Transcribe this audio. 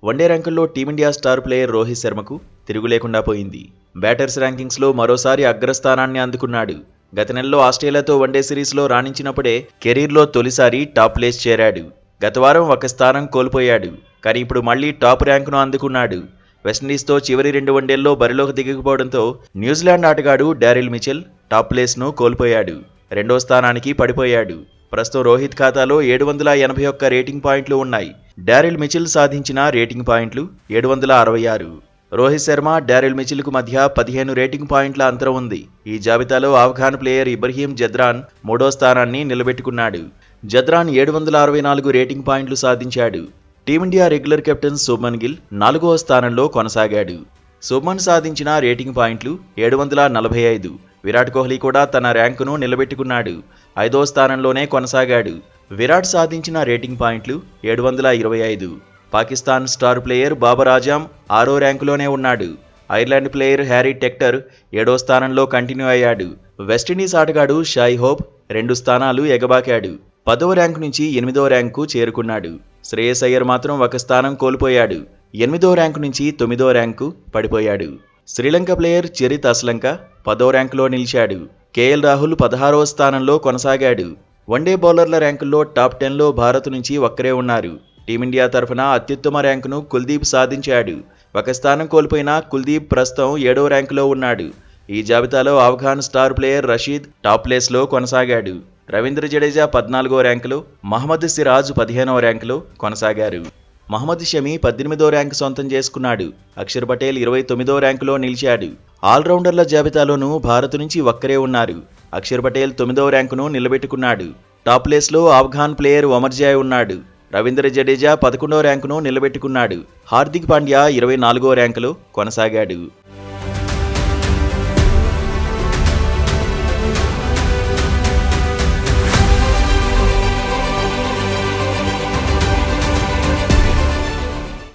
One day ర్యాంకుల్లో team India star player Rohit శర్మకు తిరుగులేకుండా పోయింది. బ్యాటర్స్ ర్యాంకింగ్స్లో మరోసారి అగ్రస్థానాన్ని అందుకున్నాడు. గత నెలలో ఆస్ట్రేలియాతో వన్డే సిరీస్లో రాణించినప్పుడే కెరీర్లో తొలిసారి టాప్ ప్లేస్ చేరాడు. గత వారం ఒక స్థానం కోల్పోయాడు. కానీ ఇప్పుడు మళ్లీ టాప్ ర్యాంకును అందుకున్నాడు. వెస్టిండీస్తో చివరి 2 వన్డేల్లో బరిలోకి దిగకపోవడంతో న్యూజిలాండ్ ఆటగాడు డారిల్ మిచెల్ టాప్ ప్లేస్ను కోల్పోయాడు. 2వ స్థానానికి పడిపోయాడు. ప్రస్తుతం రోహిత్ ఖాతాలో 781 రేటింగ్ పాయింట్లు ఉన్నాయి. డారిల్ మిచెల్ సాధించిన రేటింగ్ పాయింట్లు 766. రోహిత్ శర్మ, డారిల్ మిచెల్కు మధ్య 15 రేటింగ్ పాయింట్ల అంతరం ఉంది. ఈ జాబితాలో ఆఫ్ఘాన్ ప్లేయర్ ఇబ్రహీం జద్రాన్ 3వ స్థానాన్ని నిలబెట్టుకున్నాడు. జద్రాన్ 764 రేటింగ్ పాయింట్లు సాధించాడు. Team India regular captain Shubman Gill 4వ స్థానంలో కొనసాగాడు. శుభ్మన్ సాధించిన రేటింగ్ పాయింట్లు 745. విరాట్ కోహ్లీ కూడా తన ర్యాంకును నిలబెట్టుకున్నాడు. 5వ స్థానంలోనే కొనసాగాడు. విరాట్ సాధించిన రేటింగ్ పాయింట్లు 725. పాకిస్తాన్ స్టార్ ప్లేయర్ బాబర్ ఆజమ్ 6వ ర్యాంకులోనే ఉన్నాడు. ఐర్లాండ్ ప్లేయర్ హ్యారీ టెక్టర్ 7వ స్థానంలో కంటిన్యూ అయ్యాడు. వెస్టిండీస్ ఆటగాడు షాయ్ హోప్ 2 స్థానాలు ఎగబాకాడు. 10వ ర్యాంకు నుంచి 8వ ర్యాంకు చేరుకున్నాడు. శ్రేయస్ అయ్యర్ మాత్రం ఒక స్థానం కోల్పోయాడు. 8వ ర్యాంకు నుంచి 9వ ర్యాంకు పడిపోయాడు. శ్రీలంక ప్లేయర్ చరిత్ అస్లంక 10వ ర్యాంకులో నిలిచాడు. కేఎల్ రాహుల్ 16వ స్థానంలో కొనసాగాడు. వన్డే బౌలర్ల ర్యాంకుల్లో టాప్ 10లో భారత్ నుంచి ఒక్కరే ఉన్నారు. టీమిండియా తరఫున అత్యుత్తమ ర్యాంకును కుల్దీప్ సాధించాడు. ఒక స్థానం కోల్పోయిన కుల్దీప్ ప్రస్తుతం 7వ ర్యాంకులో ఉన్నాడు. ఈ జాబితాలో Afghan star player Rashid top ప్లేస్లో కొనసాగాడు. రవీంద్ర జడేజా 14వ ర్యాంకులో, మహమ్మద్ సిరాజ్ 15వ ర్యాంకులో కొనసాగారు. మహమ్మద్ షమి 18వ ర్యాంకు సొంతం చేసుకున్నాడు. అక్షర్ పటేల్ 29వ ర్యాంకులో నిలిచాడు. ఆల్రౌండర్ల జాబితాలోనూ భారత్ నుంచి ఒక్కరే ఉన్నారు. అక్షర్ పటేల్ 9వ ర్యాంకును నిలబెట్టుకున్నాడు. టాప్ ప్లేస్లో ఆఫ్ఘాన్ ప్లేయర్ ఒమర్జాయ్ ఉన్నాడు. రవీంద్ర జడేజా 11వ ర్యాంకును నిలబెట్టుకున్నాడు. హార్దిక్ పాండ్యా 24వ ర్యాంకులో కొనసాగాడు.